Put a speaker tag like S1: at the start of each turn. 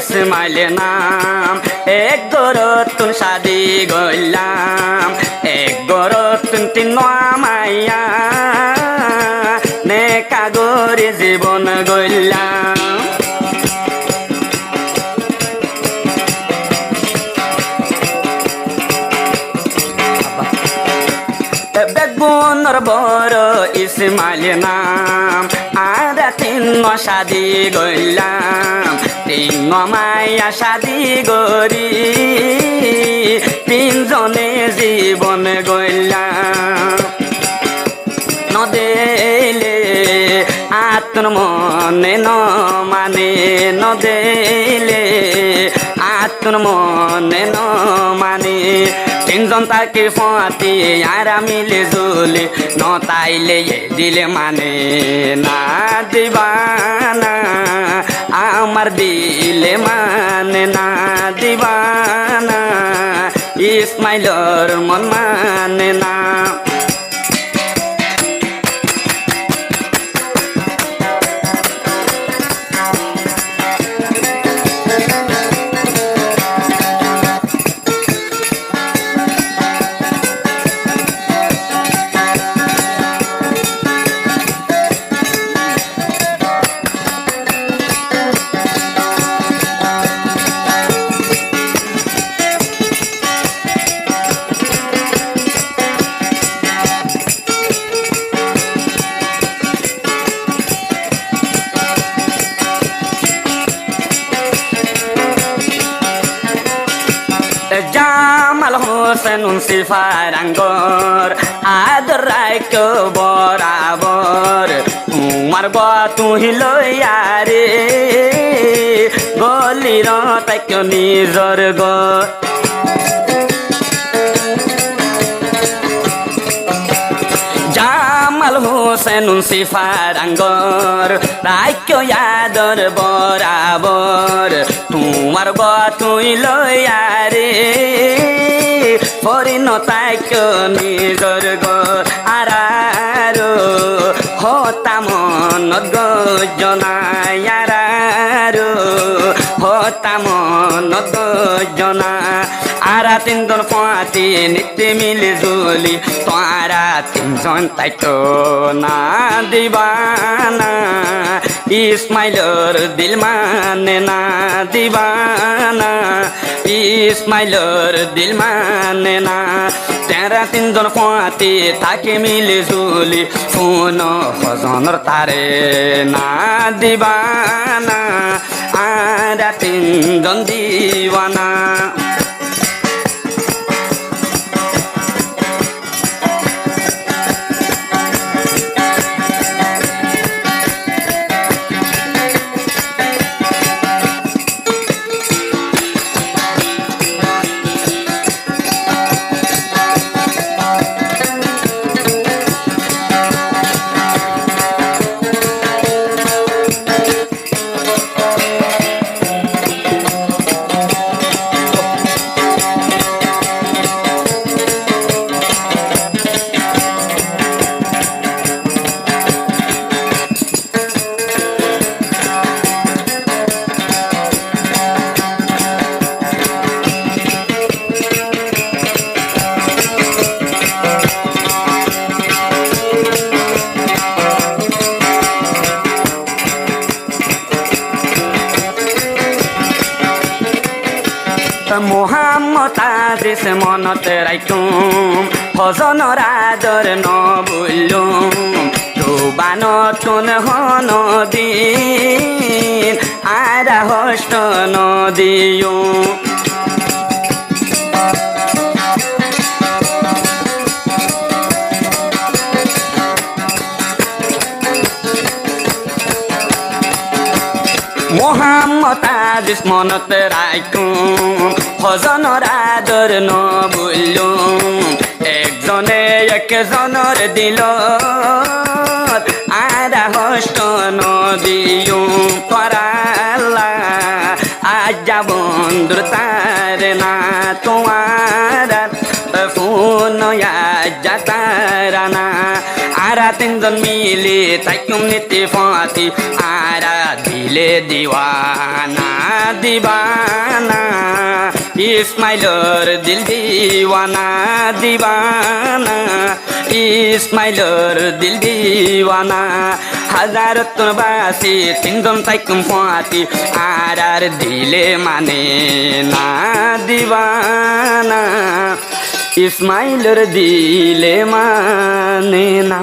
S1: ইসমাইল নাম এক গরতুন শাদি গইলাম এক গরতুন তিন মাইয়া নেকা গরে জীবন গইলাম বেগুনর বড় ইসমাইল নাম আর তিন শাদি গইলাম তিন মাইয়া শাদি গরি তিনজনে জীবন গইলাম নদেলে আত্ম মনে ন মানে নদেলে আত্ম মনে ন মানে তিনজন তাকে ফাঁতি আর মিলে জুলে ন তাইলে দিলে মানে না দিবানা আমার দিলে মানে না দিবানা ইসমাইলর মন মানে না জামাল হোসেন সিফার আঙ্গর আদর রাইকো বরাবর তোমার তুহি লইয়ারে গলির তাইক নিজর গর জামাল হোসেন সিফার আঙ্গর রাইকো আদর বরাবর তোমার তুই লইয়ারে পরিণতাইক নিজর গর আরারো হতাম নদ জনায়ারো হতাম নদ জনা আরা তিনজন পাঁচি নিতে মিলি জুলি তারা তিনজন তাইতো না দিবানা ইসমাইলর দিল মানে না দিবানা ইসমাইলর দিল মানে না তেরা তিনজন পাঁচি তাকে মিলি জুলি ফোন হজনর তারে না দিবানা আরা তিনজন দিবানা মোহাম্মদ আজিজ মনত রাইতুম হজনৰ আদৰ নবুলুম জোবানতুন হন দিন আৰা হস্ত নদিও মোহাম্মদ আজিজ মনত রাইতুম হজনৰ আদৰ নবুলুম একজনে একজনৰ দিলত আৰা হস্ত নদিও পরালা আজা বন্ধুর তার না তোমার ফোন আজা তারা না আরা তিনজন মিলে তাইকুম নীতি ফাঁতি আরা দিল দিলে দিওয়ানা দিবানা ইসমাইলর দিল দিওয়ানা দিবানা ইসমাইলর দিল দিওয়ানা হাজার তোর বাসি তিনজন তাইকুম পাতি আর দিলে মানে না দিবানা ইসমাইলর দিলে মানে না।